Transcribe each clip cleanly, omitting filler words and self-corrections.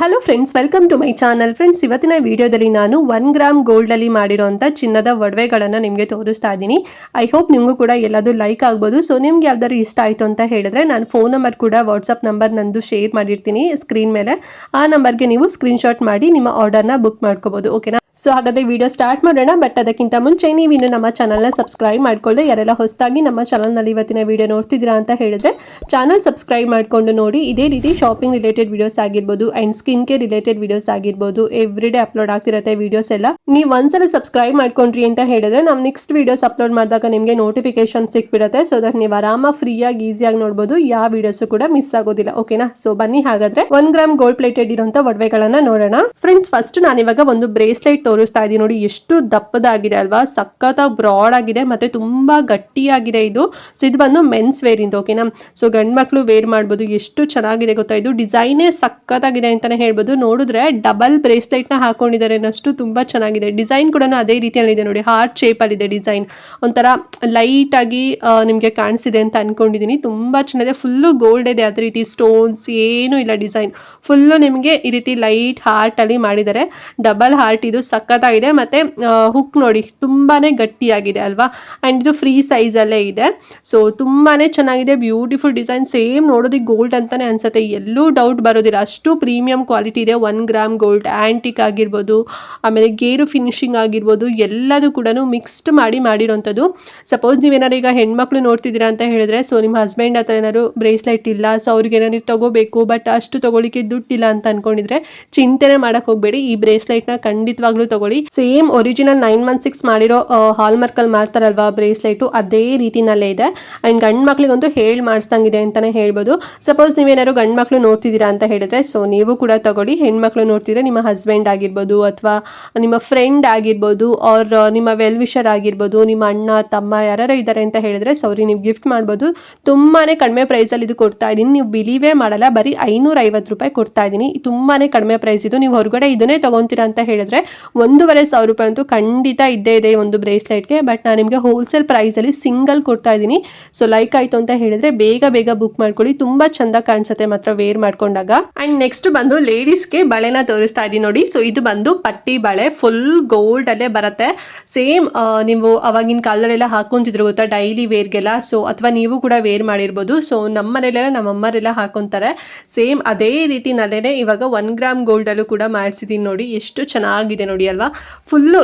Hello friends, welcome to my channel. Friends, ಇವತ್ತಿನ ವಿಡಿಯೋದಲ್ಲಿ ನಾನು 1 ಗ್ರಾಮ್ ಗೋಲ್ಡಲ್ಲಿ ಮಾಡಿರೋಂಥ ಚಿನ್ನದ ಒಡವೆಗಳನ್ನು ನಿಮಗೆ ತೋರಿಸ್ತಾ ಇದ್ದೀನಿ. ಐ ಹೋಪ್ ನಿಮಗೂ ಕೂಡ ಎಲ್ಲದು ಲೈಕ್ ಆಗ್ಬೋದು. ಸೊ ನಿಮ್ಗೆ ಯಾವ್ದಾದ್ರು ಇಷ್ಟ ಆಯಿತು ಅಂತ ಹೇಳಿದ್ರೆ ನಾನು ಫೋನ್ ನಂಬರ್ ಕೂಡ ವಾಟ್ಸಪ್ ನಂಬರ್ ನಂದು ಶೇರ್ ಮಾಡಿರ್ತೀನಿ ಸ್ಕ್ರೀನ್ ಮೇಲೆ. ಆ ನಂಬರ್ಗೆ ನೀವು ಸ್ಕ್ರೀನ್ಶಾಟ್ ಮಾಡಿ ನಿಮ್ಮ ಆರ್ಡರ್ನ ಬುಕ್ ಮಾಡ್ಕೋಬೋದು. ಓಕೆನಾ? ಸೊ ಹಾಗಾದ್ರೆ ವಿಡಿಯೋ ಸ್ಟಾರ್ಟ್ ಮಾಡೋಣ. ಬಟ್ ಅದಕ್ಕಿಂತ ಮುಂಚೆ ನೀವು ಇನ್ನು ನಮ್ಮ ಚಾನಲ್ನ ಸಬ್ಸ್ಕ್ರೈಬ್ ಮಾಡ್ಕೊಳ್ಳದೆ ಯಾರೆಲ್ಲ ಹೊಸದಾಗಿ ನಮ್ಮ ಚಾನಲ್ನಲ್ಲಿ ಇವತ್ತಿನ ವಿಡಿಯೋ ನೋಡ್ತಿದ್ದೀರಾ ಅಂತ ಹೇಳಿದ್ರೆ ಚಾನಲ್ ಸಬ್ಸ್ಕ್ರೈಬ್ ಮಾಡ್ಕೊಂಡು ನೋಡಿ. ಇದೇ ರೀತಿ ಶಾಪಿಂಗ್ ರಿಲೇಟೆಡ್ ವಿಡಿಯೋಸ್ ಆಗಿರ್ಬೋದು and skin care related videos ಆಗಿರ್ಬೋದು ಎವ್ರಿ ಡೇ ಅಪ್ಲೋಡ್ ಆಗ್ತಿರುತ್ತೆ ವಿಡಿಯೋಸ್ ಎಲ್ಲ. ನೀವು ಒಂದ್ಸಲ ಸಬ್ಸ್ಕ್ರೈಬ್ ಮಾಡ್ಕೊಂಡ್ರಿ ಅಂತ ಹೇಳಿದ್ರೆ ನಾವು ನೆಕ್ಸ್ಟ್ ವಿಡಿಯೋಸ್ ಅಪ್ಲೋಡ್ ಮಾಡಿದಾಗ ನಿಮಗೆ ನೋಟಿಫಿಕೇಶನ್ ಸಿಕ್ಬಿಡುತ್ತೆ. ಸೊ ದಟ್ ನೀವು ಆರಾಮ ಫ್ರೀಯಾಗಿ ಈಸಿಯಾಗಿ ನೋಡ್ಬೋದು, ಯಾವ ವಿಡಿಯೋಸ್ ಕೂಡ ಮಿಸ್ ಆಗೋದಿಲ್ಲ. ಓಕೆನಾ? ಸೊ ಬನ್ನಿ ಹಾಗಾದ್ರೆ 1 ಗ್ರಾಮ್ ಗೋಲ್ಡ್ ಪ್ಲೇಟೆಡ್ ಇರುವಂತ ಒಡವೆಗಳನ್ನ ನೋಡೋಣ. ಫ್ರೆಂಡ್ಸ್, ಫಸ್ಟ್ ನಾನಿವಾಗ ಒಂದು ಬ್ರೇಸ್ಲೆಟ್ ತೋರಿಸ್ತಾ ಇದ್ದೀನಿ. ನೋಡಿ ಎಷ್ಟು ದಪ್ಪದಾಗಿದೆ ಅಲ್ವಾ, ಸಖತ್ ಬ್ರಾಡ್ ಆಗಿದೆ ಮತ್ತೆ ತುಂಬಾ ಗಟ್ಟಿಯಾಗಿದೆ ಇದು. ಸೊ ಇದು ಬಂದು ಮೆನ್ಸ್ ವೇರ್ ಇಂದು. ಓಕೆನಾ? ಸೊ ಗಂಡ್ ಮಕ್ಳು ವೇರ್ ಮಾಡ್ಬೋದು. ಎಷ್ಟು ಚೆನ್ನಾಗಿದೆ ಗೊತ್ತಾ, ಇದು ಡಿಸೈನೇ ಸಖತ್ತಾಗಿದೆ ಅಂತಾನೆ ಹೇಳ್ಬೋದು. ನೋಡಿದ್ರೆ ಡಬಲ್ ಬ್ರೇಸ್ಲೆಟ್ ನ ಹಾಕೊಂಡಿದ್ದಾರೆ ಅನ್ನಷ್ಟು ತುಂಬಾ ಚೆನ್ನಾಗಿದೆ. ಡಿಸೈನ್ ಕೂಡ ಅದೇ ರೀತಿಯಲ್ಲಿ ಇದೆ ನೋಡಿ, ಹಾರ್ಟ್ ಶೇಪ್ ಅಲ್ಲಿ ಇದೆ ಡಿಸೈನ್. ಒಂಥರ ಲೈಟ್ ಆಗಿ ನಿಮ್ಗೆ ಕಾಣಿಸಿದೆ ಅಂತ ಅನ್ಕೊಂಡಿದೀನಿ. ತುಂಬಾ ಚೆನ್ನಾಗಿದೆ. ಫುಲ್ಲು ಗೋಲ್ಡ್ ಇದೆ, ಅದೇ ರೀತಿ ಸ್ಟೋನ್ಸ್ ಏನು ಇಲ್ಲ. ಡಿಸೈನ್ ಫುಲ್ಲು ನಿಮಗೆ ಈ ರೀತಿ ಲೈಟ್ ಹಾರ್ಟ್ ಅಲ್ಲಿ ಮಾಡಿದ್ದಾರೆ. ಡಬಲ್ ಹಾರ್ಟ್ ಇದು ಸಖತ್ತಾಗಿದೆ. ಮತ್ತೆ ಹುಕ್ ನೋಡಿ ತುಂಬಾನೇ ಗಟ್ಟಿಯಾಗಿದೆ ಅಲ್ವಾ. ಅಂಡ್ ಇದು ಫ್ರೀ ಸೈಜ್ ಅಲ್ಲೇ ಇದೆ. ಸೊ ತುಂಬಾನೇ ಚೆನ್ನಾಗಿದೆ, ಬ್ಯೂಟಿಫುಲ್ ಡಿಸೈನ್. ಸೇಮ್ ನೋಡೋದಿಕ್ಕೆ ಗೋಲ್ಡ್ ಅಂತಾನೆ ಅನ್ಸುತ್ತೆ, ಎಲ್ಲೂ ಡೌಟ್ ಬರೋದಿಲ್ಲ. ಅಷ್ಟು ಪ್ರೀಮಿಯಂ ಕ್ವಾಲಿಟಿ ಇದೆ. 1 ಗ್ರಾಮ್ ಗೋಲ್ಡ್ ಆಂಟಿಕ್ ಆಗಿರ್ಬೋದು, ಆಮೇಲೆ ಗೇರು ಫಿನಿಶಿಂಗ್ ಆಗಿರ್ಬೋದು, ಎಲ್ಲದೂ ಕೂಡ ಮಿಕ್ಸ್ಡ್ ಮಾಡಿರೋಂಥದ್ದು. ಸಪೋಸ್ ನೀವೇನಾದ್ರು ಈಗ ಹೆಣ್ಮಕ್ಳು ನೋಡ್ತಿದ್ದೀರಾ ಅಂತ ಹೇಳಿದ್ರೆ, ಸೊ ನಿಮ್ಮ ಹಸ್ಬೆಂಡ್ ಹತ್ರ ಏನಾದ್ರು ಬ್ರೇಸ್ಲೆಟ್ ಇಲ್ಲ, ಸೊ ಅವ್ರಿಗೆ ನೀವು ತಗೋಬೇಕು ಬಟ್ ಅಷ್ಟು ತಗೊಳ್ಳಿಕ್ಕೆ ದುಡ್ಡಿಲ್ಲ ಅಂತ ಅನ್ಕೊಂಡಿದ್ರೆ ಚಿಂತೆನೆ ಮಾಡಕ್ ಹೋಗ್ಬೇಡಿ. ಈ ಬ್ರೇಸ್ಲೆಟ್ ನ ಖಂಡಿತವಾಗ್ಲೂ ತಗೊಳ್ಳಿ. ಸೇಮ್ ಒರಿಜಿನಲ್ 916 ಮಾಡಿರೋ ಹಾಲ್ ಮಾರ್ಕ್ ಅಲ್ಲಿ ಮಾಡ್ತಾರಲ್ವಾ ಬ್ರೇಸ್ಲೆಟ್, ಅದೇ ರೀತಿನಲ್ಲೇ ಇದೆ. ಅಂಡ್ ಗಂಡ್ ಮಕ್ಳಿಗಂತೂ ಮಾಡಿಸ್ದಂಗಿದೆ ಅಂತಾನೆ ಹೇಳ್ಬೋದು. ಸಪೋಸ್ ನೀವೇನಾದ್ರು ಗಂಡ್ ಮಕ್ಳು ನೋಡ್ತಿದ್ದೀರಾ ಅಂತ ಹೇಳಿದ್ರೆ ಸೊ ನೀವು ಕೂಡ ತಗೊಳ್ಳಿ. ಹೆಣ್ಮಕ್ಳು ನೋಡ್ತಿದ್ರೆ ನಿಮ್ಮ ಹಸ್ಬೆಂಡ್ ಆಗಿರ್ಬೋದು ಅಥವಾ ನಿಮ್ಮ ಫ್ರೆಂಡ್ ಆಗಿರ್ಬೋದು ಅವ್ರ ನಿಮ್ಮ ವೆಲ್ ವಿಷರ್ ಆಗಿರ್ಬೋದು, ನಿಮ್ಮ ಅಣ್ಣ ತಮ್ಮ ಯಾರು ಇದ್ದಾರೆ ಅಂತ ಹೇಳಿದ್ರೆ ಸೌರಿ ನೀವು ಗಿಫ್ಟ್ ಮಾಡ್ಬೋದು. ತುಂಬಾನೇ ಕಡಿಮೆ ಪ್ರೈಸ್ ಅಲ್ಲಿ ಇದು ಕೊಡ್ತಾ ಇದೀನಿ. ನೀವು ಬಿಲೀವೇ ಮಾಡಲ್ಲ, ಬರೀ 550 ರೂಪಾಯಿ ಕೊಡ್ತಾ ಇದೀನಿ. ತುಂಬಾನೇ ಕಡಿಮೆ ಪ್ರೈಸ್ ಇದು. ನೀವು ಹೊರಗಡೆ ಇದನ್ನೇ ತಗೊಂತೀರಾ ಅಂತ ಹೇಳಿದ್ರೆ 1,500 ರೂಪಾಯಿ ಅಂತೂ ಖಂಡಿತ ಇದ್ದೇ ಇದೆ ಒಂದು ಬ್ರೇಸ್ಲೆಟ್ಗೆ. ಬಟ್ ನಾನು ನಿಮಗೆ ಹೋಲ್ಸೇಲ್ ಪ್ರೈಸ್ ಅಲ್ಲಿ ಸಿಂಗಲ್ ಕೊಡ್ತಾ ಇದ್ದೀನಿ. ಸೊ ಲೈಕ್ ಆಯ್ತು ಅಂತ ಹೇಳಿದ್ರೆ ಬೇಗ ಬುಕ್ ಮಾಡ್ಕೊಳ್ಳಿ. ತುಂಬಾ ಚಂದ ಕಾಣಿಸುತ್ತೆ ಮಾತ್ರ ವೇರ್ ಮಾಡ್ಕೊಂಡಾಗ. ಅಂಡ್ ನೆಕ್ಸ್ಟ್ ಬಂದು ಲೇಡೀಸ್ಗೆ ಬಳೆನ ತೋರಿಸ್ತಾ ಇದೀನಿ ನೋಡಿ. ಸೊ ಇದು ಬಂದು ಪಟ್ಟಿ ಬಳೆ, ಫುಲ್ ಗೋಲ್ಡ್ ಅಲ್ಲೇ ಬರುತ್ತೆ. ಸೇಮ್ ನೀವು ಅವಾಗಿನ ಕಾಲದಲ್ಲೆಲ್ಲ ಹಾಕೊಂತಿದ್ರು ಗೊತ್ತಾ ಡೈಲಿ ವೇರ್ಗೆಲ್ಲ. ಸೊ ಅಥವಾ ನೀವು ಕೂಡ ವೇರ್ ಮಾಡಿರ್ಬೋದು. ಸೊ ನಮ್ಮ ಮನೆಯಲ್ಲೆಲ್ಲ ನಮ್ಮ ಅಮ್ಮರೆಲ್ಲ ಹಾಕೊಂತಾರೆ. ಸೇಮ್ ಅದೇ ರೀತಿನಲ್ಲೇನೆ ಇವಾಗ 1 ಗ್ರಾಮ್ ಗೋಲ್ಡ್ ಅಲ್ಲೂ ಕೂಡ ಮಾಡಿಸಿದೀನಿ ನೋಡಿ. ಎಷ್ಟು ಚೆನ್ನಾಗಿದೆ ನೋಡಿ ಅಲ್ವಾ. ಫುಲ್ಲು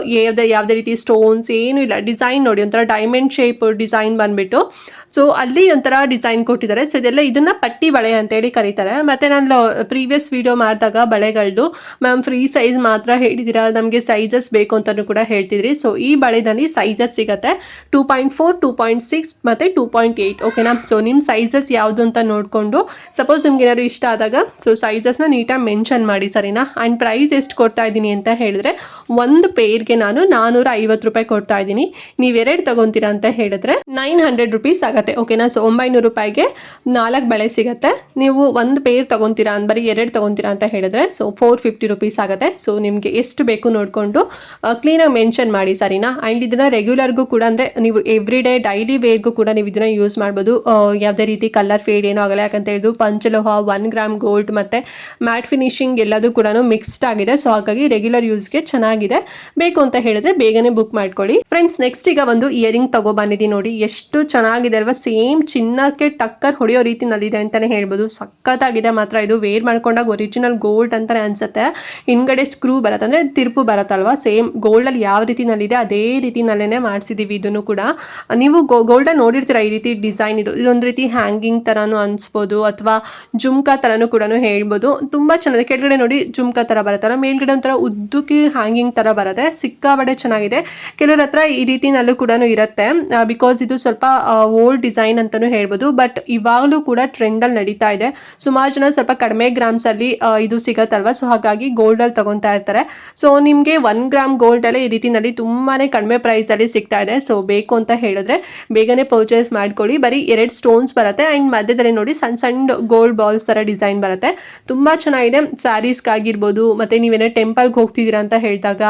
ಯಾವುದೇ ರೀತಿ ಸ್ಟೋನ್ಸ್ ಏನು ಇಲ್ಲ. ಡಿಸೈನ್ ನೋಡಿ ಒಂಥರ ಡೈಮಂಡ್ ಶೇಪ್ ಡಿಸೈನ್ ಬಂದ್ಬಿಟ್ಟು ಸೊ ಅಲ್ಲಿ ಒಂಥರ ಡಿಸೈನ್ ಕೊಟ್ಟಿದ್ದಾರೆ. ಸೊ ಇದನ್ನ ಪಟ್ಟಿ ಬಳೆ ಅಂತೇಳಿ ಕರೀತಾರೆ. ಮತ್ತೆ ನಾನು ಪ್ರೀವಿಯಸ್ ವಿಡಿಯೋ ಮಾಡಿದಾಗ ಬಳೆಗಳದ್ದು ಮ್ಯಾಮ್ ಫ್ರೀ ಸೈಜ್ ಮಾತ್ರ ಹೇಳಿದ್ದೀರಾ, ನಮಗೆ ಸೈಜಸ್ ಬೇಕು ಅಂತಲೂ ಕೂಡ ಹೇಳ್ತಿದ್ರಿ. ಸೊ ಈ ಬಳೆದಲ್ಲಿ ಸೈಜಸ್ ಸಿಗುತ್ತೆ 2.4, 2.6 ಮತ್ತು 2.8. ಓಕೆನಾ? ಸೊ ನಿಮ್ಮ ಸೈಜಸ್ ಯಾವುದು ಅಂತ ನೋಡಿಕೊಂಡು ಸಪೋಸ್ ನಿಮ್ಗೆ ಏನಾದ್ರು ಇಷ್ಟ ಆದಾಗ ಸೊ ಸೈಜಸ್ನ ನೀಟಾಗಿ ಮೆನ್ಷನ್ ಮಾಡಿ, ಸರಿನಾ? ಆ್ಯಂಡ್ ಪ್ರೈಸ್ ಎಷ್ಟು ಕೊಡ್ತಾ ಇದ್ದೀನಿ ಅಂತ ಹೇಳಿದ್ರೆ ಒಂದು ಪೇರ್ಗೆ ನಾನು 450 ರೂಪಾಯಿ ಕೊಡ್ತಾ ಇದ್ದೀನಿ. ನೀವೆರಡು ತಗೊಂತೀರಾ ಅಂತ ಹೇಳಿದ್ರೆ 900 ರುಪೀಸ್ ಆಗುತ್ತೆ. ಓಕೆನಾ? ಸೊ 900 ರೂಪಾಯಿಗೆ 4 ಬಳೆ ಸಿಗುತ್ತೆ. ನೀವು ಒಂದು ಪೇರ್ ತಗೊಂತೀರಾ ಬರೀ 2 ತಗೊಂತೀರಾ ಅಂತ ಹೇಳಿದ್ರೆ ಸೊ 450 ರುಪೀಸ್ ಆಗುತ್ತೆ. ಸೊ ನಿಮಗೆ ಎಷ್ಟು ಬೇಕು ನೋಡಿಕೊಂಡು ಕ್ಲೀನಾಗಿ ಮೆನ್ಷನ್ ಮಾಡಿ, ಸರಿನಾ? ಆ್ಯಂಡ್ ಇದನ್ನ ರೆಗ್ಯುಲರ್ಗೂ ಕೂಡ ಅಂದರೆ ನೀವು ಎವ್ರಿ ಡೇ ಡೈಲಿ ವೇರ್ಗೂ ಕೂಡ ನೀವು ಇದನ್ನ ಯೂಸ್ ಮಾಡ್ಬೋದು. ಯಾವುದೇ ರೀತಿ ಕಲರ್ ಫೇಡ್ ಏನೋ ಆಗಲ್ಲ. ಯಾಕಂತ ಹೇಳಿದ್ರು ಪಂಚಲೋಹ 1 ಗ್ರಾಮ್ ಗೋಲ್ಡ್ ಮತ್ತು ಮ್ಯಾಟ್ ಫಿನಿಶಿಂಗ್ ಎಲ್ಲದೂ ಕೂಡ ಮಿಕ್ಸ್ಡ್ ಆಗಿದೆ. ಸೊ ಹಾಗಾಗಿ ರೆಗ್ಯುಲರ್ ಯೂಸ್ಗೆ ಚೆನ್ನಾಗಿದೆ. ಬೇಕು ಅಂತ ಹೇಳಿದ್ರೆ ಬೇಗನೆ ಬುಕ್ ಮಾಡ್ಕೊಳ್ಳಿ. ಫ್ರೆಂಡ್ಸ್, ನೆಕ್ಸ್ಟ್ ಈಗ ಒಂದು ಇಯರಿಂಗ್ ತಗೊಬಂದಿದ್ದೀನಿ ನೋಡಿ. ಎಷ್ಟು ಚೆನ್ನಾಗಿದೆ ಅಲ್ವಾ. ಸೇಮ್ ಚಿನ್ನಕ್ಕೆ ಟಕ್ಕರ್ ಹೊಡೆಯೋ ರೀತಿನಲ್ಲಿದೆ ಅಂತಾನೆ ಹೇಳ್ಬೋದು. ಸಖತ್ತಾಗಿದೆ ಮಾತ್ರ. ಇದು ವೇರ್ ಮಾಡ್ಕೊಂಡಾಗ ಒರಿಜಿನಲ್ ಗೋಲ್ಡ್ ಅಂತಾನೆ ಅನ್ಸುತ್ತೆ. ಹಿಂದ್ಗಡೆ ಸ್ಕ್ರೂ ಬರುತ್ತೆ ಅಂದ್ರೆ ತಿರುಪು ಬರುತ್ತಲ್ವಾ, ಸೇಮ್ ಗೋಲ್ಡ್ ಅಲ್ಲಿ ಯಾವ ರೀತಿನಲ್ಲಿದೆ ಅದೇ ರೀತಿನಲ್ಲೇನೆ ಮಾಡಿಸಿದೀವಿ. ಇದನ್ನು ಕೂಡ ನೀವು ಗೋಲ್ಡ್ ನೋಡಿರ್ತೀರಾ ಈ ರೀತಿ ಡಿಸೈನ್. ಇದೊಂದು ರೀತಿ ಹ್ಯಾಂಗಿಂಗ್ ತರಾನು ಅನ್ಸ್ಬೋದು ಅಥವಾ ಜುಮ್ಕಾ ತರಾನು ಕೂಡ ಹೇಳ್ಬೋದು. ತುಂಬಾ ಚೆನ್ನಾಗಿದೆ. ಕೆಳಗಡೆ ನೋಡಿ ಜುಮ್ಕಾ ತರ ಬರುತ್ತಲ್ಲ, ಮೇಲ್ಗಡೆ ಒಂಥರ ಉದ್ದಕ್ಕೆ ಹ್ಯಾಂಗಿಂಗ್ ತರ ಬರುತ್ತೆ. ಸಿಕ್ಕಾಬಡೆ ಚೆನ್ನಾಗಿದೆ. ಕೆಲವ್ರ ಹತ್ರ ಈ ರೀತಿನಲ್ಲೂ ಕೂಡ ಇರುತ್ತೆ ಬಿಕಾಸ್ ಇದು ಸ್ವಲ್ಪ ಓಲ್ಡ್ ಡಿಸೈನ್ ಅಂತಾನು ಹೇಳ್ಬೋದು. ಬಟ್ ಇವಾಗಲೂ ಕೂಡ ಟ್ರೆಂಡ್ ಅಲ್ಲಿ ನಡೀತಾ ಇದೆ. ಸುಮಾರು ಜನ ಸ್ವಲ್ಪ ಕಡಿಮೆ ಗ್ರಾಮ್ಸ್ ಅಲ್ಲಿ ಇದು ಸಿಗತ್ತಲ್ವಾ. ಸೊ ಹಾಗಾಗಿ ಗೋಲ್ಡ್ ಅಲ್ಲಿ ತಗೊಂತಾ ಇರ್ತಾರೆ. ಸೊ ನಿಮ್ಗೆ 1 ಗ್ರಾಮ್ ಗೋಲ್ಡ್ ಅಲ್ಲೇ ಈ ರೀತಿನಲ್ಲಿ ತುಂಬಾನೇ ಕಡಿಮೆ ಪ್ರೈಸ್ ಅಲ್ಲಿ ಸಿಗ್ತಾ ಇದೆ. ಸೊ ಬೇಕು ಅಂತ ಹೇಳಿದ್ರೆ ಬೇಗನೆ ಪರ್ಚೇಸ್ ಮಾಡ್ಕೊಳ್ಳಿ. ಬರೀ 2 ಸ್ಟೋನ್ಸ್ ಬರುತ್ತೆ ಅಂಡ್ ಮಧ್ಯದಲ್ಲಿ ನೋಡಿ ಸಣ್ಣ ಸಣ್ಣ ಗೋಲ್ಡ್ ಬಾಲ್ಸ್ ತರ ಡಿಸೈನ್ ಬರುತ್ತೆ. ತುಂಬಾ ಚೆನ್ನಾಗಿದೆ. ಸ್ಯಾರೀಸ್ಗೆ ಆಗಿರ್ಬೋದು, ಮತ್ತೆ ನೀವೇನಾದ್ರು ಟೆಂಪಲ್ಗೆ ಹೋಗ್ತಿದ್ದೀರಾ ಅಂತ ಹೇಳಿದಾಗ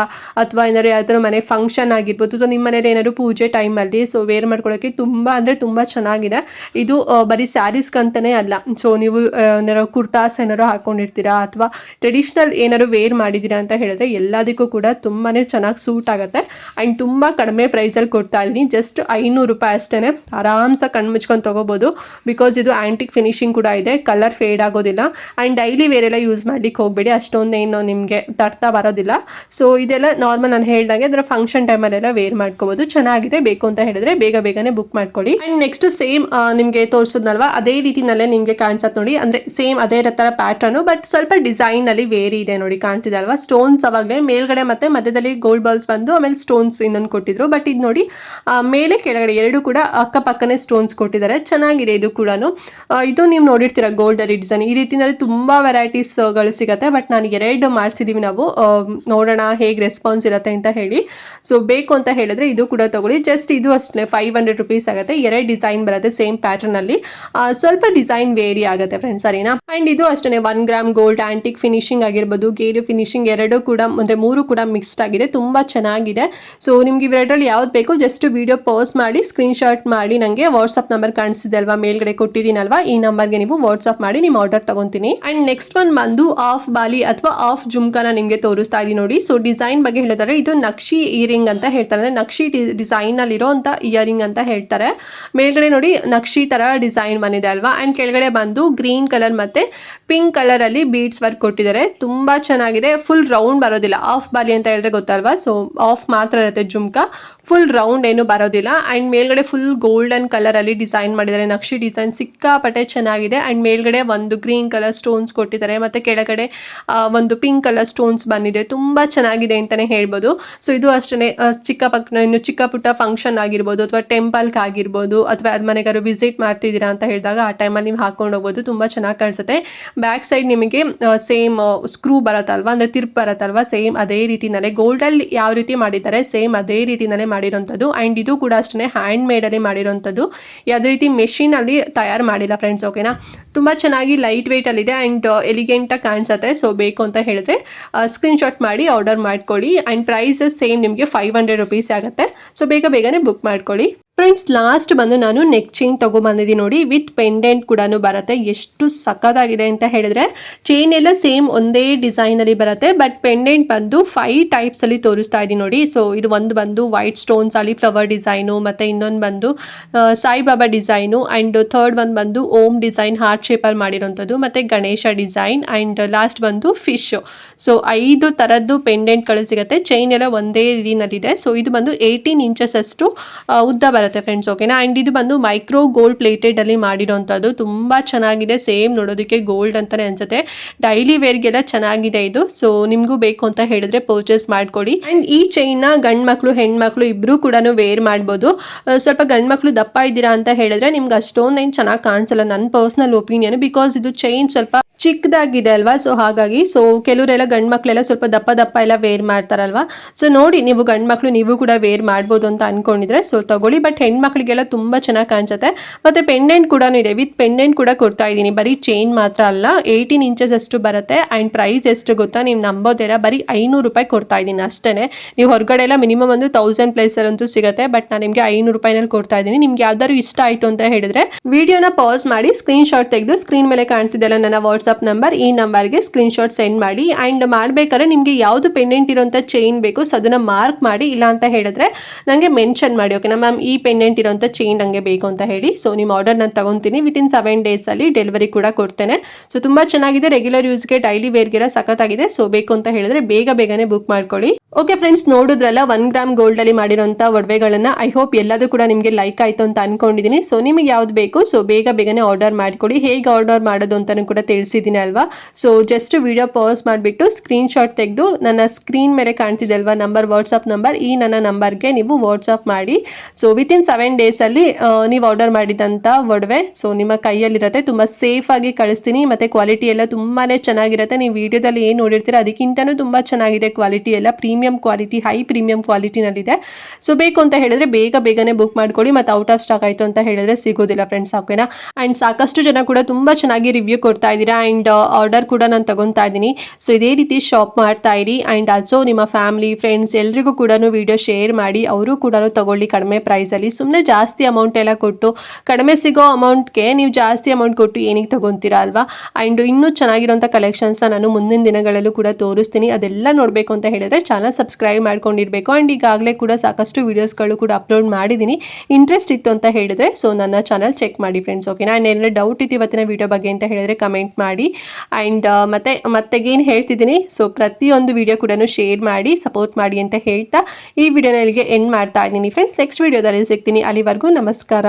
ಅಥವಾ ಏನಾದ್ರು ಯಾವ್ದಾದ್ರು ಮನೆ ಫಂಕ್ಷನ್ ಆಗಿರ್ಬೋದು, ಸೊ ನಿಮ್ಮ ಮನೇಲಿ ಏನಾದ್ರು ಪೂಜೆ ಟೈಮಲ್ಲಿ ಸೊ ವೇರ್ ಮಾಡ್ಕೊಳ್ಳೋಕೆ ತುಂಬಾ ಅಂದ್ರೆ ತುಂಬಾ ಚೆನ್ನಾಗಿದೆ. ಇದು ಬರೀ ಸ್ಯಾರೀಸ್ಗಂತಾನೆ ಅಲ್ಲ. ಸೊ ನೀವು ಏನಾರು ಕುರ್ತಾಸ್ ಏನಾರು ಹಾಕೊಂಡಿರ್ತೀರಾ ಅಥವಾ ಟ್ರೆಡಿಷ್ನಲ್ ಏನಾದ್ರು ವೇರ್ ಮಾಡಿದ್ದೀರಾ ಅಂತ ಹೇಳಿದ್ರೆ ಎಲ್ಲದಕ್ಕೂ ಕೂಡ ತುಂಬಾ ಚೆನ್ನಾಗಿ ಸೂಟ್ ಆಗುತ್ತೆ ಆ್ಯಂಡ್ ತುಂಬ ಕಡಿಮೆ ಪ್ರೈಸಲ್ಲಿ ಕೊಡ್ತಾ ಇದ್ದೀನಿ. ಜಸ್ಟ್ 500 ರೂಪಾಯಿ ಅಷ್ಟೇ. ಆರಾಮ್ಸ ಕಣ್ಣು ಮುಚ್ಕೊಂಡು ತೊಗೋಬೋದು. ಬಿಕಾಸ್ ಇದು ಆ್ಯಂಟಿಕ್ ಫಿನಿಶಿಂಗ್ ಕೂಡ ಇದೆ, ಕಲರ್ ಫೇಡ್ ಆಗೋದಿಲ್ಲ ಆ್ಯಂಡ್ ಡೈಲಿ ವೇರೆಲ್ಲ ಯೂಸ್ ಮಾಡ್ಲಿಕ್ಕೆ ಹೋಗಬೇಡಿ, ಅಷ್ಟೊಂದೇನು ನಿಮಗೆ ತರ್ತಾ ಬರೋದಿಲ್ಲ. ಸೊ ಇದೆಲ್ಲ ನಾರ್ಮಲ್ ನಾನು ಹೇಳ್ದಂಗೆ ಅದರ ಫಂಕ್ಷನ್ ಟೈಮಲ್ಲೆಲ್ಲ ವೇರ್ ಮಾಡ್ಕೋಬೋದು. ಚೆನ್ನಾಗಿದೆ, ಬೇಕು ಅಂತ ಹೇಳಿದ್ರೆ ಬೇಗನೆ ಬುಕ್ ಮಾಡ್ಕೊಳ್ಳಿ. ಆ್ಯಂಡ್ ನೆಕ್ಸ್ಟ್ ಸೇಮ್ ನಿಮಗೆ ತೋರಿಸೋದ್ನಲ್ವಾ ಅದೇ ರೀತಿನಲ್ಲೇ ನಿಮಗೆ ಕಾಣಿಸತ್ತೆ ನೋಡಿ. ಅಂದರೆ ಸೇಮ್ ಅದೇ ಥರ ಪ್ಯಾಟರ್ನು, ಬಟ್ ಸ್ವಲ್ಪ ಡಿಸೈನಲ್ಲಿ ವೇರಿ ಇದೆ ನೋಡಿ, ಕಾಣ್ತಿದೆ ಅಲ್ವಾ. ಸ್ಟೋನ್ಸ್ ಅವಾಗಲೇ ಮೇಲ್ಗಡೆ ಮತ್ತು ಮಧ್ಯದಲ್ಲಿ ಗೋಲ್ಡ್ ಬಾಲ್ಸ್ ಬಂದು ಆಮೇಲೆ ಸ್ಟೋನ್ಸ್ ಇನ್ನೊಂದು ಕೊಟ್ಟಿದ್ರು. ಬಟ್ ಇದು ನೋಡಿ ಮೇಲೆ ಕೆಳಗಡೆ ಎರಡು ಕೂಡ ಅಕ್ಕಪಕ್ಕನೆ ಸ್ಟೋನ್ಸ್ ಕೊಟ್ಟಿದ್ದಾರೆ. ಚೆನ್ನಾಗಿದೆ ಇದು ಕೂಡ. ಇದು ನೀವು ನೋಡಿರ್ತೀರ ಗೋಲ್ಡಲ್ಲಿ ಡಿಸೈನ್ ಈ ರೀತಿಯಲ್ಲಿ ತುಂಬ ವೆರೈಟೀಸ್ಗಳು ಸಿಗುತ್ತೆ. ಬಟ್ ನಾನು 2 ಮಾಡಿಸಿದ್ದೀವಿ ನಾವು, ನೋಡೋಣ ಹೇಗೆ ರೆಸ್ಪಾನ್ಸ್ ಇರುತ್ತೆ ಅಂತ ಹೇಳಿ. ಸೊ ಬೇಕು ಅಂತ ಹೇಳಿದ್ರೆ ಇದು ಕೂಡ ತಗೊಳ್ಳಿ. ಜಸ್ಟ್ ಇದು ಅಷ್ಟೇ 500 ರೂಪೀಸ್ ಆಗುತ್ತೆ. 2 ಡಿಸೈನ್ ಬರುತ್ತೆ ಸೇಮ್ ಪ್ಯಾಟರ್ನಲ್ಲಿ, ಸ್ವಲ್ಪ ಡಿಸೈನ್ ವೇರಿ ಆಗುತ್ತೆ ಫ್ರೆಂಡ್ಸ್, ಸರಿನಾ. ಆ್ಯಂಡ್ ಇದು ಅಷ್ಟೇ 1 ಗ್ರಾಮ್ ಗೋಲ್ಡ್ ಆಂಟಿಕ್ ಫಿನಿಶಿಂಗ್ ಆಗಿರ್ಬೋದು, ಗೇರು ಫಿನಿಶಿಂಗ್ ಎರಡೂ ಕೂಡ ಅಂದರೆ 3 ಕೂಡ ಮಿಕ್ಸ್ಡ್ ಆಗಿದೆ, ತುಂಬ ಚೆನ್ನಾಗಿದೆ. ಸೊ ನಿಮ್ಗೆ ಇವೆರಡರಲ್ಲಿ ಯಾವ್ದು ಬೇಕು ಜಸ್ಟ್ ವಿಡಿಯೋ ಪಾಸ್ ಮಾಡಿ ಸ್ಕ್ರೀನ್ಶಾಟ್ ಮಾಡಿ ನನಗೆ ವಾಟ್ಸಪ್ ನಂಬರ್ ಕಾಣಿಸ್ತಿದೆ ಅಲ್ವಾ, ಮೇಲ್ಗಡೆ ಕೊಟ್ಟಿದ್ದೀನಲ್ವಾ, ಈ ನಂಬರ್ಗೆ ನೀವು ವಾಟ್ಸಪ್ ಮಾಡಿ ನಿಮ್ಮ ಆರ್ಡರ್ ತಗೊಂತೀನಿ. ಆ್ಯಂಡ್ ನೆಕ್ಸ್ಟ್ ಒನ್ ಬಂದು ಆಫ್ ಬಾಲಿ ಅಥವಾ ಆಫ್ ಜುಮ್ಕಾನ ನಿಮಗೆ ತೋರಿಸ್ತಾ ಇದ್ದೀನಿ ನೋಡಿ. ಸೊ ಡಿಸೈನ್ ಬಗ್ಗೆ ಹೇಳಿದ್ರೆ ಇದು ನಕ್ಷಿ ಇಯರಿಂಗ್ ಅಂತ ಹೇಳ್ತಾರೆ, ಅಂದರೆ ನಕ್ಷಿ ಡಿಸೈನಲ್ಲಿರೋ ಅಂತ ಇಯರಿಂಗ್ ಅಂತ ಹೇಳ್ತಾರೆ. ಮೇಲ್ಗಡೆ ನೋಡಿ ನಕ್ಷಿ ಥರ ಡಿಸೈನ್ ಬಂದಿದೆ ಅಲ್ವಾ. ಆ್ಯಂಡ್ ಕೆಳಗಡೆ ಬಂದು ಗ್ರೀನ್ ಕಲರ್ ಮತ್ತು ಪಿಂಕ್ ಕಲರಲ್ಲಿ ಬೀಡ್ಸ್ ವರ್ಕ್ ಕೊಟ್ಟಿದ್ದಾರೆ, ತುಂಬ ಚೆನ್ನಾಗಿದೆ. ಫುಲ್ ರೌಂಡ್ ಬರೋದಿಲ್ಲ, ಆಫ್ ಬಾಲಿ ಅಂತ ಹೇಳಿದ್ರೆ ಗೊತ್ತಲ್ವಾ. ಸೊ ಆಫ್ ಮಾತ್ರ ಇರುತ್ತೆ ಜುಮ್ಕಾ, ಫುಲ್ ರೌಂಡ್ ಏನು ಬರೋದಿಲ್ಲ. ಆ್ಯಂಡ್ ಮೇಲ್ಗಡೆ ಫುಲ್ ಗೋಲ್ಡನ್ ಕಲರಲ್ಲಿ ಡಿಸೈನ್ ಮಾಡಿದ್ದಾರೆ, ನಕ್ಷಿ ಡಿಸೈನ್ ಸಿಕ್ಕಾಪಟ್ಟೆ ಚೆನ್ನಾಗಿದೆ. ಆ್ಯಂಡ್ ಮೇಲ್ಗಡೆ ಒಂದು ಗ್ರೀನ್ ಕಲರ್ ಸ್ಟೋನ್ಸ್ ಕೊಟ್ಟಿದ್ದಾರೆ ಮತ್ತು ಕೆಳಗಡೆ ಒಂದು ಪಿಂಕ್ ಕಲರ್ ಸ್ಟೋನ್ಸ್ ಬಂದಿದೆ, ತುಂಬ ಚೆನ್ನಾಗಿದೆ ಅಂತಲೇ ಹೇಳ್ಬೋದು. ಸೊ ಇದು ಅಷ್ಟೇ ಇನ್ನು ಚಿಕ್ಕ ಪುಟ್ಟ ಫಂಕ್ಷನ್ ಆಗಿರ್ಬೋದು ಅಥವಾ ಟೆಂಪಲ್ಗೆ ಆಗಿರ್ಬೋದು ಅಥವಾ ಅದು ಮನೆಗಾರು ವಿಸಿಟ್ ಮಾಡ್ತಿದ್ದೀರಾ ಅಂತ ಹೇಳಿದಾಗ ಆ ಟೈಮಲ್ಲಿ ನೀವು ಹಾಕೊಂಡು ಹೋಗ್ಬೋದು, ತುಂಬ ಚೆನ್ನಾಗಿ ಕಾಣಿಸುತ್ತೆ. ಬ್ಯಾಕ್ ಸೈಡ್ ನಿಮಗೆ ಸೇಮ್ ಸ್ಕ್ರೂ ಬರುತ್ತಲ್ವ, ಅಂದರೆ ತಿರ್ಪ್ ಬರುತ್ತಲ್ವ, ಸೇಮ್ ಅದೇ ರೀತಿನಲ್ಲೇ ಗೋಲ್ಡಲ್ಲಿ ಯಾವ ರೀತಿ ಮಾಡಿದ್ದಾರೆ ಸೇಮ್ ಅದೇ ರೀತಿನಲ್ಲೇ ಮಾಡಿರೋಂಥದ್ದು. ಆ್ಯಂಡ್ ಇದು ಕೂಡ ಅಷ್ಟೇ ಹ್ಯಾಂಡ್ ಮೇಡಲ್ಲಿ ಮಾಡಿರೋಂಥದ್ದು, ಯಾವುದೇ ರೀತಿ ಮೆಷಿನಲ್ಲಿ ತಯಾರು ಮಾಡಿಲ್ಲ ಫ್ರೆಂಡ್ಸ್, ಓಕೆನಾ. ತುಂಬ ಚೆನ್ನಾಗಿ ಲೈಟ್ ವೆಯ್ಟಲ್ಲಿದೆ ಆ್ಯಂಡ್ ಎಲಿಗೆಂಟಾಗಿ ಕಾಣಿಸುತ್ತೆ. ಸೊ ಬೇಕು ಅಂತ ಹೇಳಿದ್ರೆ ಸ್ಕ್ರೀನ್ಶಾಟ್ ಮಾಡಿ ಆರ್ಡರ್ ಮಾಡ್ಕೊಳ್ಳಿ. ಆ್ಯಂಡ್ ಪ್ರೈಸ್ ಸೇಮ್ ನಿಮಗೆ 500 ರೂಪೀಸ್ ಆಗುತ್ತೆ. ಸೊ ಬೇಗನೆ ಬುಕ್ ಮಾಡ್ಕೊಳ್ಳಿ. ಫ್ರೆಂಡ್ಸ್ ಲಾಸ್ಟ್ ಬಂದು ನಾನು ನೆಕ್ ಚೈನ್ ತೊಗೊಬಂದಿದ್ದೀನಿ ನೋಡಿ, ವಿತ್ ಪೆಂಡೆಂಟ್ ಕೂಡ ಬರುತ್ತೆ. ಎಷ್ಟು ಸಖತ್ತಾಗಿದೆ ಅಂತ ಹೇಳಿದ್ರೆ ಚೈನ್ ಎಲ್ಲ ಸೇಮ್ ಒಂದೇ ಡಿಸೈನಲ್ಲಿ ಬರುತ್ತೆ, ಬಟ್ ಪೆಂಡೆಂಟ್ ಬಂದು 5 ಟೈಪ್ಸಲ್ಲಿ ತೋರಿಸ್ತಾ ಇದ್ದೀನಿ ನೋಡಿ. ಸೊ ಇದು ಒಂದು ಬಂದು ವೈಟ್ ಸ್ಟೋನ್ಸ್ ಅಲ್ಲಿ ಫ್ಲವರ್ ಡಿಸೈನು, ಮತ್ತು ಇನ್ನೊಂದು ಬಂದು ಸಾಯಿಬಾಬಾ ಡಿಸೈನು, ಆ್ಯಂಡ್ ಥರ್ಡ್ ಒಂದು ಬಂದು ಓಮ್ ಡಿಸೈನ್ ಹಾರ್ಟ್ ಶೇಪಲ್ಲಿ ಮಾಡಿರೋಂಥದ್ದು, ಮತ್ತು ಗಣೇಶ ಡಿಸೈನ್, ಆ್ಯಂಡ್ ಲಾಸ್ಟ್ ಬಂದು ಫಿಶ್. ಸೊ 5 ಥರದ್ದು ಪೆಂಡೆಂಟ್ಗಳು ಸಿಗುತ್ತೆ, ಚೈನ್ ಎಲ್ಲ ಒಂದೇ ರೀತಿನಲ್ಲಿದೆ. ಸೊ ಇದು ಬಂದು 18 ಇಂಚಸ್ ಅಷ್ಟು ಉದ್ದ ಬರುತ್ತೆ ಫ್ರೆಂಡ್ಸ್, ಓಕೆನಾ. ಆ್ಯಂಡ್ ಇದು ಬಂದು ಮೈಕ್ರೋ ಗೋಲ್ಡ್ ಪ್ಲೇಟೆಡ್ ಅಲ್ಲಿ ಮಾಡಿರೋಂಥದ್ದು, ತುಂಬ ಚೆನ್ನಾಗಿದೆ. ಸೇಮ್ ನೋಡೋದಕ್ಕೆ ಗೋಲ್ಡ್ ಅಂತಾನೆ ಅನ್ಸುತ್ತೆ, ಡೈಲಿ ವೇರ್ಗೆಲ್ಲ ಚೆನ್ನಾಗಿದೆ ಇದು. ಸೊ ನಿಮಗೂ ಬೇಕು ಅಂತ ಹೇಳಿದ್ರೆ ಪರ್ಚೇಸ್ ಮಾಡ್ಕೊಡಿ. ಆ್ಯಂಡ್ ಈ ಚೈನ್ನ ಗಂಡು ಮಕ್ಕಳು ಹೆಣ್ಮಕ್ಳು ಇಬ್ಬರು ಕೂಡ ವೇರ್ ಮಾಡ್ಬೋದು. ಸ್ವಲ್ಪ ಗಂಡು ಮಕ್ಕಳು ದಪ್ಪ ಇದ್ದೀರಾ ಅಂತ ಹೇಳಿದ್ರೆ ನಿಮ್ಗೆ ಅಷ್ಟೊಂದೇನು ಚೆನ್ನಾಗಿ ಕಾಣಿಸಲ್ಲ, ನನ್ನ ಪರ್ಸ್ನಲ್ ಒಪಿನಿಯನ್. ಬಿಕಾಸ್ ಇದು ಚೈನ್ ಸ್ವಲ್ಪ ಚಿಕ್ಕದಾಗಿದೆ ಅಲ್ವಾ, ಸೊ ಹಾಗಾಗಿ. ಸೊ ಕೆಲವರೆಲ್ಲ ಗಂಡು ಮಕ್ಕಳೆಲ್ಲ ಸ್ವಲ್ಪ ದಪ್ಪ ಎಲ್ಲ ವೇರ್ ಮಾಡ್ತಾರಲ್ವಾ. ಸೊ ನೋಡಿ ನೀವು ಗಂಡು ಮಕ್ಕಳು ನೀವು ಕೂಡ ವೇರ್ ಮಾಡ್ಬೋದು ಅಂತ ಅನ್ಕೊಂಡಿದ್ರೆ ಸೊ ತಗೊಳ್ಳಿ. ಬಟ್ ಹೆಣ್ಮಕ್ಳಿಗೆಲ್ಲ ತುಂಬ ಚೆನ್ನಾಗಿ ಕಾಣಿಸುತ್ತೆ. ಮತ್ತು ಪೆಂಡೆಂಟ್ ಕೂಡ ಇದೆ, ವಿತ್ ಪೆಂಡೆಂಟ್ ಕೂಡ ಕೊಡ್ತಾ ಇದ್ದೀನಿ. ಬರೀ ಚೈನ್ ಮಾತ್ರ ಅಲ್ಲ, 18 ಇಂಚಸ್ ಅಷ್ಟು ಬರುತ್ತೆ. ಆ್ಯಂಡ್ ಪ್ರೈಸ್ ಎಷ್ಟು ಗೊತ್ತಾ, ನೀವು ನಂಬೋದಿಲ್ಲ, ಬರೀ 500 ರೂಪಾಯಿ ಕೊಡ್ತಾ ಇದ್ದೀನಿ ಅಷ್ಟೇ. ನೀವು ಹೊರಗಡೆ ಎಲ್ಲ ಮಿನಿಮಮ್ ಒಂದು 1000 ಪ್ಲೇಸಲ್ಲಂತೂ ಸಿಗುತ್ತೆ, ಬಟ್ ನಾನು ನಿಮಗೆ 500 ರೂಪಾಯಿನಲ್ಲಿ ಕೊಡ್ತಾ ಇದ್ದೀನಿ. ನಿಮ್ಗೆ ಯಾವ್ದಾದ್ರು ಇಷ್ಟ ಆಯಿತು ಅಂತ ಹೇಳಿದ್ರೆ ವಿಡಿಯೋನ ಪಾಸ್ ಮಾಡಿ ಸ್ಕ್ರೀನ್ಶಾಟ್ ತೆಗೆದು ಸ್ಕ್ರೀನ್ ಮೇಲೆ ಕಾಣ್ತಿದ್ದಲ್ಲ ನನ್ನ ವಾಟ್ಸಪ್ ನಂಬರ್, ಈ ನಂಬರ್ಗೆ ಸ್ಕ್ರೀನ್ಶಾಟ್ ಸೆಂಡ್ ಮಾಡಿ. ಆ್ಯಂಡ್ ಮಾಡಬೇಕಾದ್ರೆ ನಿಮಗೆ ಯಾವುದು ಪೆಂಡೆಂಟ್ ಇರೋಂಥ ಚೈನ್ ಬೇಕು ಸೊ ಅದನ್ನು ಮಾರ್ಕ್ ಮಾಡಿ, ಇಲ್ಲ ಅಂತ ಹೇಳಿದ್ರೆ ನನಗೆ ಮೆನ್ಷನ್ ಮಾಡಿ, ಓಕೆನಾ ಮ್ಯಾಮ್ ಈ ಪೆಂಡೆಂಟ್ ಇರೋಂಥ ಚೈನ್ ನನಗೆ ಬೇಕು ಅಂತ ಹೇಳಿ. ಸೊ ನಿಮ್ಮ ಆರ್ಡರ್ ನಾನು ತಗೊತೀನಿ, ವಿತಿನ್ 7 ಡೇಸಲ್ಲಿ ಡೆಲಿವರಿ ಕೂಡ ಕೊಡ್ತೇನೆ. ಸೊ ತುಂಬ ಚೆನ್ನಾಗಿದೆ, ರೆಗ್ಯುಲರ್ ಯೂಸ್ಗೆ ಡೈಲಿ ವೇರ್ಗೆಲ್ಲ ಸಖತ್ತಾಗಿದೆ. ಸೊ ಬೇಕು ಅಂತ ಹೇಳಿದ್ರೆ ಬೇಗನೆ ಬುಕ್ ಮಾಡ್ಕೊಳ್ಳಿ. ಓಕೆ ಫ್ರೆಂಡ್ಸ್, ನೋಡಿದ್ರಲ್ಲ 1 ಗ್ರಾಮ್ ಗೋಲ್ಡಲ್ಲಿ ಮಾಡಿರೋಂಥ ಒಡವೆಗಳನ್ನು. ಐ ಹೋಪ್ ಎಲ್ಲದೂ ಕೂಡ ನಿಮಗೆ ಲೈಕ್ ಆಯಿತು ಅಂತ ಅನ್ಕೊಂಡಿದ್ದೀನಿ. ಸೊ ನಿಮಗೆ ಯಾವ್ದು ಬೇಕು ಸೊ ಬೇಗನೆ ಆರ್ಡರ್ ಮಾಡ್ಕೊಳ್ಳಿ. ಹೇಗೆ ಆರ್ಡರ್ ಮಾಡೋದು ಅಂತಲೂ ಕೂಡ ತಿಳಿಸಿದ್ದೀನಿ ಅಲ್ವಾ. ಸೊ ಜಸ್ಟ್ ವಿಡಿಯೋ ಪಾಸ್ ಮಾಡಿಬಿಟ್ಟು ಸ್ಕ್ರೀನ್ಶಾಟ್ ತೆಗೆದು ನನ್ನ ಸ್ಕ್ರೀನ್ ಮೇಲೆ ಕಾಣ್ತಿದೆ ಅಲ್ವಾ ನಂಬರ್, ವಾಟ್ಸಪ್ ನಂಬರ್, ಈ ನನ್ನ ನಂಬರ್ಗೆ ನೀವು ವಾಟ್ಸಪ್ ಮಾಡಿ. ಸೊ ವಿತಿನ್ 7 ಡೇಸಲ್ಲಿ ನೀವು ಆರ್ಡರ್ ಮಾಡಿದಂಥ ಒಡವೆ ಸೊ ನಿಮ್ಮ ಕೈಯಲ್ಲಿರುತ್ತೆ. ತುಂಬ ಸೇಫಾಗಿ ಕಳಿಸ್ತೀನಿ, ಮತ್ತು ಕ್ವಾಲಿಟಿ ಎಲ್ಲ ತುಂಬಾ ಚೆನ್ನಾಗಿರುತ್ತೆ. ನೀವು ವಿಡಿಯೋದಲ್ಲಿ ಏನು ನೋಡಿರ್ತೀರ ಅದಕ್ಕಿಂತನೂ ತುಂಬ ಚೆನ್ನಾಗಿದೆ ಕ್ವಾಲಿಟಿ ಎಲ್ಲ, ಪ್ರೀಮಿಯಂ ಕ್ವಾಲಿಟಿ, ಹೈ ಪ್ರೀಮಿಯಂ ಕ್ವಾಲಿಟಿನಲ್ಲಿದೆ. ಸೊ ಬೇಕು ಅಂತ ಹೇಳಿದ್ರೆ ಬೇಗನೆ ಬುಕ್ ಮಾಡ್ಕೊಳ್ಳಿ. ಮತ್ತು ಔಟ್ ಆಫ್ ಸ್ಟಾಕ್ ಆಯಿತು ಅಂತ ಹೇಳಿದ್ರೆ ಸಿಗೋದಿಲ್ಲ ಫ್ರೆಂಡ್ಸ್, ಓಕೆನಾ. ಆ್ಯಂಡ್ ಸಾಕಷ್ಟು ಜನ ಕೂಡ ತುಂಬ ಚೆನ್ನಾಗಿ ರಿವ್ಯೂ ಕೊಡ್ತಾ ಇದ್ದೀರಾ. ಆ್ಯಂಡ್ ಆರ್ಡರ್ ಕೂಡ ನಾನು ತಗೊತಾ ಇದ್ದೀನಿ. ಸೊ ಇದೇ ರೀತಿ ಶಾಪ್ ಮಾಡ್ತಾ ಇರಿ. ಆ್ಯಂಡ್ ಆಲ್ಸೋ ನಿಮ್ಮ ಫ್ಯಾಮಿಲಿ ಫ್ರೆಂಡ್ಸ್ ಎಲ್ರಿಗೂ ಕೂಡ ವಿಡಿಯೋ ಶೇರ್ ಮಾಡಿ, ಅವರು ಕೂಡ ತಗೊಳ್ಳಿ ಕಡಿಮೆ ಪ್ರೈಸಲ್ಲಿ. ಸುಮ್ಮನೆ ಜಾಸ್ತಿ ಅಮೌಂಟ್ ಎಲ್ಲ ಕೊಟ್ಟು ಕಡಿಮೆ ಸಿಗೋ ಅಮೌಂಟ್ಗೆ ನೀವು ಜಾಸ್ತಿ ಅಮೌಂಟ್ ಕೊಟ್ಟು ಏನಿಗೆ ತಗೊತೀರಾ ಅಲ್ವಾ. ಆ್ಯಂಡ್ ಇನ್ನೂ ಚೆನ್ನಾಗಿರೋಂಥ ಕಲೆಕ್ಷನ್ಸ್ನ ನಾನು ಮುಂದಿನ ದಿನಗಳಲ್ಲೂ ಕೂಡ ತೋರಿಸ್ತೀನಿ. ಅದೆಲ್ಲ ನೋಡಬೇಕು ಅಂತ ಹೇಳಿದ್ರೆ ಚಾನಲ್ ಸಬ್ಸ್ಕ್ರೈಬ್ ಮಾಡ್ಕೊಂಡಿರಬೇಕು. ಆ್ಯಂಡ್ ಈಗಾಗಲೇ ಕೂಡ ಸಾಕಷ್ಟು ವೀಡಿಯೋಸ್ಗಳು ಕೂಡ ಅಪ್ಲೋಡ್ ಮಾಡಿದ್ದೀನಿ. ಇಂಟ್ರೆಸ್ಟ್ ಇತ್ತು ಅಂತ ಹೇಳಿದ್ರೆ ಸೊ ನನ್ನ ಚಾನಲ್ ಚೆಕ್ ಮಾಡಿ ಫ್ರೆಂಡ್ಸ್, ಓಕೆನಾ. ಆ್ಯಂಡ್ ಏನಾದರೂ ಡೌಟ್ ಇತ್ತು ಇವತ್ತಿನ ವೀಡಿಯೋ ಬಗ್ಗೆ ಅಂತ ಹೇಳಿದ್ರೆ ಕಮೆಂಟ್ ಮಾಡಿ. ಆ್ಯಂಡ್ ಮತ್ತೆಗೇನು ಹೇಳ್ತಿದ್ದೀನಿ, ಸೊ ಪ್ರತಿಯೊಂದು ವೀಡಿಯೋ ಕೂಡ ಶೇರ್ ಮಾಡಿ ಸಪೋರ್ಟ್ ಮಾಡಿ ಅಂತ ಹೇಳ್ತಾ ಈ ವಿಡಿಯೋನ ಇಲ್ಲಿಗೆ ಎಂಡ್ ಮಾಡ್ತಾ ಇದ್ದೀನಿ ಫ್ರೆಂಡ್ಸ್. ನೆಕ್ಸ್ಟ್ ವೀಡಿಯೋದಲ್ಲಿ ಸಿಗ್ತೀನಿ. ಅಲ್ಲಿವರೆಗೂ ನಮಸ್ಕಾರ.